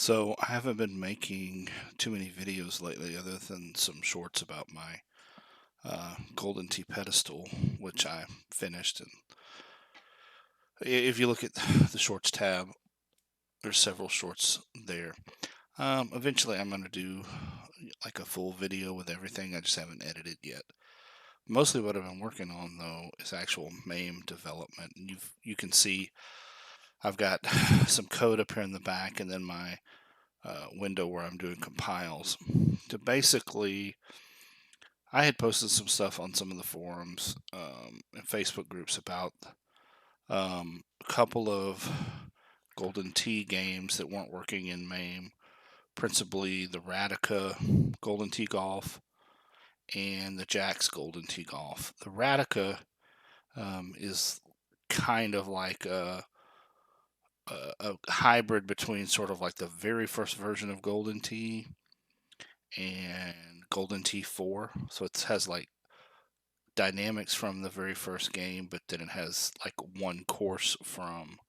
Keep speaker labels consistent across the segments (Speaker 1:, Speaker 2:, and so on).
Speaker 1: So I haven't been making too many videos lately other than some shorts about my Golden Tee pedestal, which I finished. And if you look at the shorts tab, there's several shorts there. Eventually I'm going to do like a full video with everything. I just haven't edited yet. Mostly what I've been working on though is actual MAME development. And you can see I've got some code up here in the back and then my window where I'm doing compiles to basically. I had posted some stuff on some of the forums and Facebook groups about a couple of Golden Tee games that weren't working in MAME, principally the Radica Golden Tee Golf and the JAKKS Golden Tee Golf. The Radica is kind of like a hybrid between sort of like the very first version of Golden Tee and Golden Tee 4. So it has like dynamics from the very first game, but then it has like one course from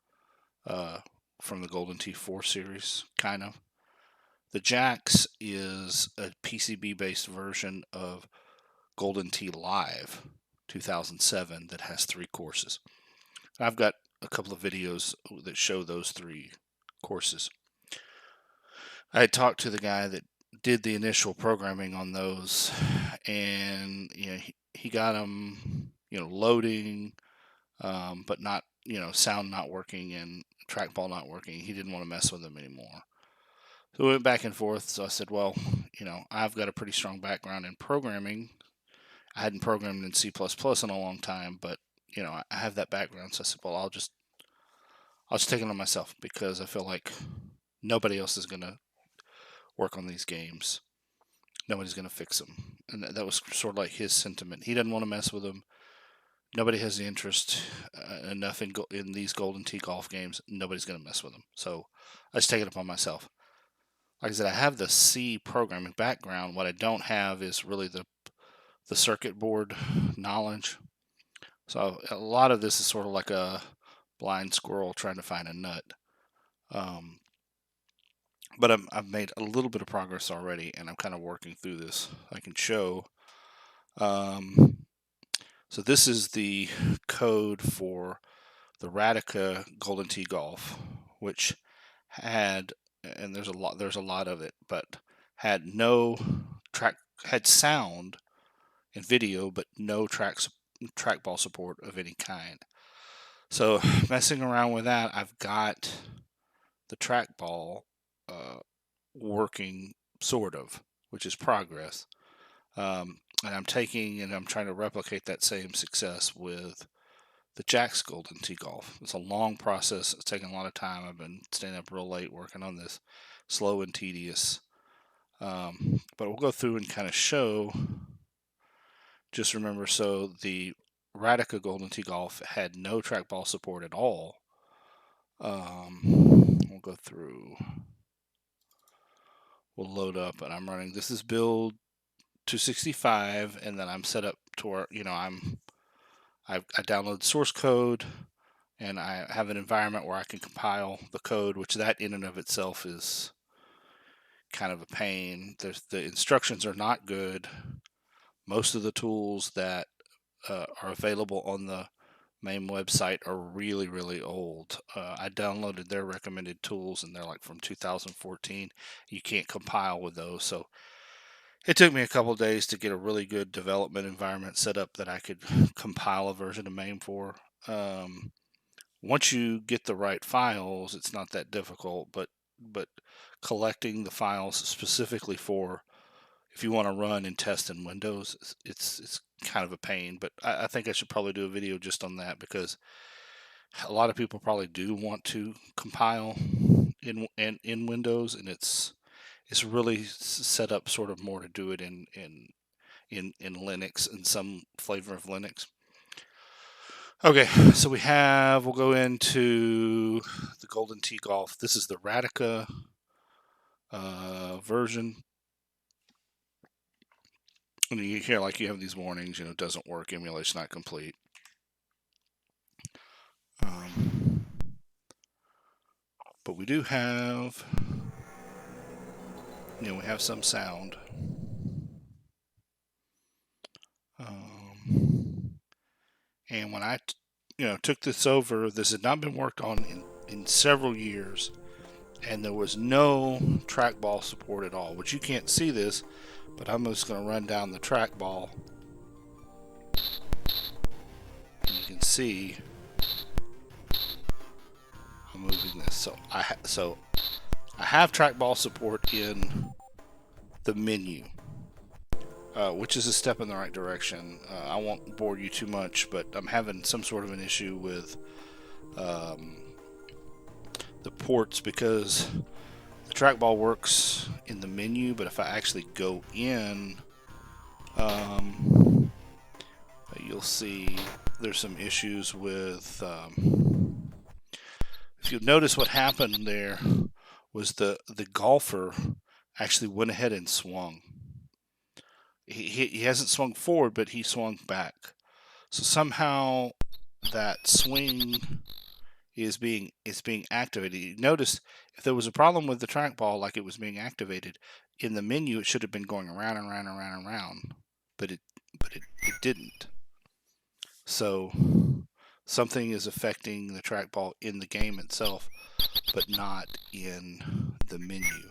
Speaker 1: the Golden Tee 4 series, kind of. The JAKKS is a PCB based version of Golden Tee Live 2007 that has 3 courses. I've got a couple of videos that show those 3 courses. I had talked to the guy that did the initial programming on those, and he got them loading, but not sound not working and trackball not working. He didn't want to mess with them anymore. So we went back and forth. So I said, well, I've got a pretty strong background in programming. I hadn't programmed in C++ in a long time, but I have that background. So I said, well, I'll just take it on myself because I feel like nobody else is going to work on these games. Nobody's going to fix them. And that was sort of like his sentiment. He doesn't want to mess with them. Nobody has the interest enough in these Golden Tee golf games. Nobody's going to mess with them. So I just take it upon myself. Like I said, I have the C programming background. What I don't have is really the circuit board knowledge. So a lot of this is sort of like a blind squirrel trying to find a nut. But I've made a little bit of progress already, and I'm kind of working through this. I can show. So this is the code for the Radica Golden Tee Golf, which had, and there's a lot of it, but had no had sound and video, but no trackball support of any kind. So messing around with that, I've got the trackball working sort of, which is progress. And I'm trying to replicate that same success with the JAKKS Golden Tee Golf. It's a long process. It's taken a lot of time. I've been staying up real late working on this, slow and tedious. But we'll go through and kind of show. Just remember, so the Radica Golden Tee Golf had no trackball support at all. We'll go through. We'll load up, and I'm running. This is build 265, and then I'm set up to where I download the source code, and I have an environment where I can compile the code, which that in and of itself is kind of a pain. The instructions are not good. Most of the tools that are available on the MAME website are really, really old. I downloaded their recommended tools, and they're like from 2014. You can't compile with those, so it took me a couple of days to get a really good development environment set up that I could compile a version of MAME for. Once you get the right files, it's not that difficult, but collecting the files specifically for if you want to run and test in Windows, it's kind of a pain. But I think I should probably do a video just on that because a lot of people probably do want to compile in Windows, and it's really set up sort of more to do it in Linux and some flavor of Linux. Okay, so we'll go into the Golden Tee Golf. This is the Radica version. And you hear like you have these warnings, it doesn't work, emulation not complete. But we do have we have some sound. And when I took this over, this had not been worked on in several years, and there was no trackball support at all, which you can't see this, but I'm just going to run down the trackball. You can see I'm moving this. So I have trackball support in the menu, which is a step in the right direction. I won't bore you too much, but I'm having some sort of an issue with the ports because the trackball works in the menu, but if I actually go in, you'll see there's some issues with. If you notice, what happened there was the golfer actually went ahead and swung. He hasn't swung forward, but he swung back. So somehow that swing is being activated. You notice if there was a problem with the trackball, like it was being activated in the menu, it should have been going around and around and around and around, but it didn't. So something is affecting the trackball in the game itself, but not in the menu.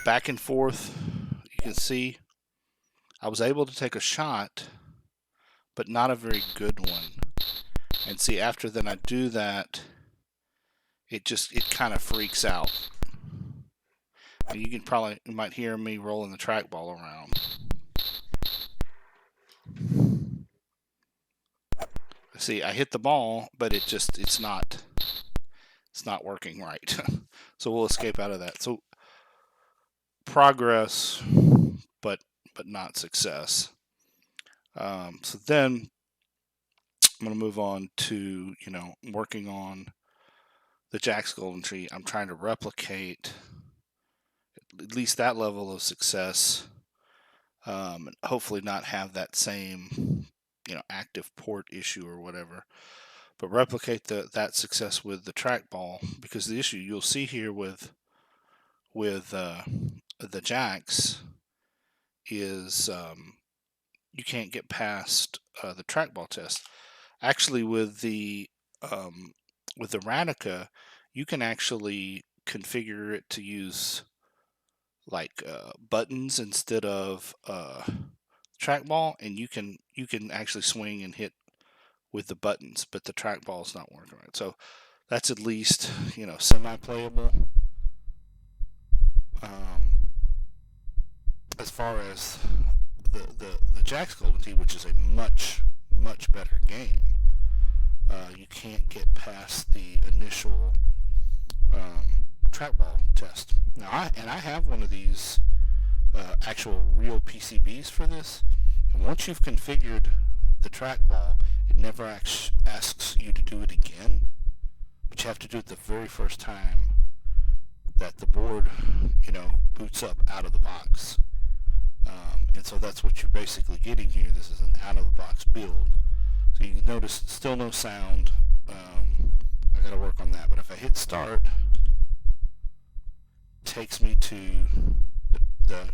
Speaker 1: Back and forth, you can see I was able to take a shot, but not a very good one. And see, after then I do that, it kind of freaks out. And you might hear me rolling the trackball around. See, I hit the ball, but it's not working right. So we'll escape out of that. So progress, but not success. So then I'm going to move on to working on the JAKKS Golden Tee. I'm trying to replicate at least that level of success, and hopefully not have that same active port issue or whatever, but replicate that success with the trackball, because the issue you'll see here with the JAKKS is you can't get past the trackball test. Actually, with the Radica, you can actually configure it to use like buttons instead of trackball, and you can actually swing and hit with the buttons, but the trackball is not working right. So that's at least semi-playable. As far as the JAKKS Golden Tee, which is a much better game, you can't get past the initial trackball test. Now, I have one of these actual real PCBs for this, and once you've configured the trackball, it never asks you to do it again, but you have to do it the very first time that the board boots up out of the box. And so that's what you're basically getting here. This is an out-of-the-box build. So you can notice still no sound. I got to work on that. But if I hit start, it takes me to the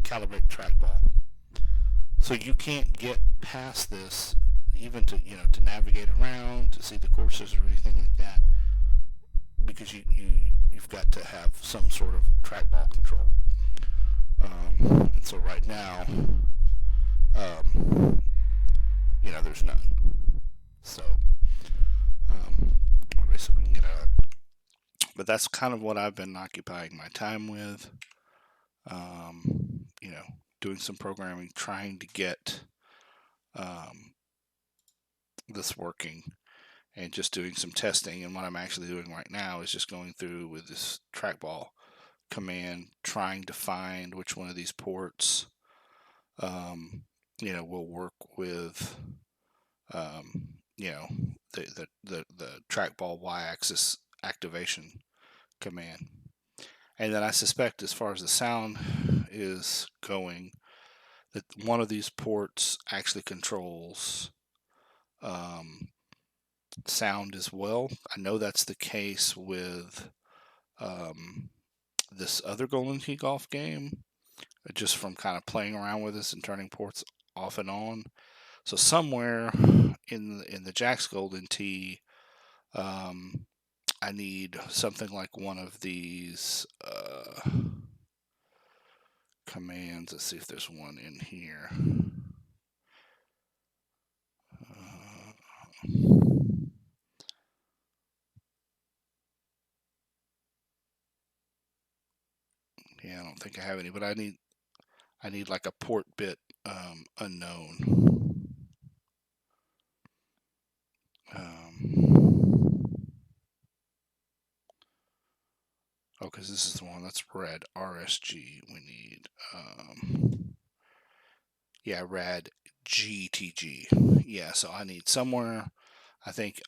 Speaker 1: calibrate trackball. So you can't get past this, even to to navigate around, to see the courses or anything like that, because you've got to have some sort of trackball control. And so right now, there's none. So basically we can get out. But that's kind of what I've been occupying my time with. Doing some programming, trying to get this working, and just doing some testing. And what I'm actually doing right now is just going through with this trackball command, trying to find which one of these ports will work with the trackball y-axis activation command. And then I suspect, as far as the sound is going, that one of these ports actually controls sound as well. I know that's the case with this other Golden Tee golf game, just from kind of playing around with this and turning ports off and on. So somewhere in the JAKKS Golden Tee, I need something like one of these commands. Let's see if there's one in here. Yeah, I don't think I have any, but I need like a port bit unknown. Oh, because this is the one that's red. RSG. We need, yeah, red GTG. Yeah, so I need somewhere, I think,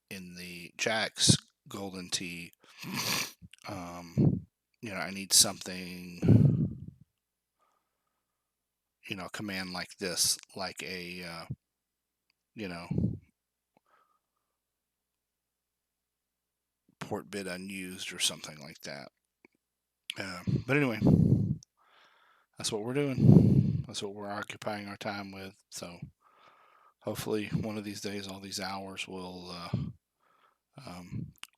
Speaker 1: in the JAKKS Golden Tee, I need something, command like this, like a, port bit unused or something like that. But anyway, that's what we're doing. That's what we're occupying our time with. So hopefully one of these days, all these hours will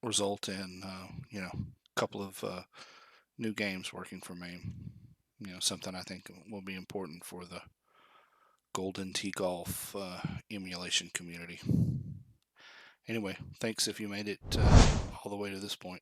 Speaker 1: result in, a couple of new games working for MAME. Something I think will be important for the Golden Tee Golf emulation community. Anyway, thanks if you made it all the way to this point.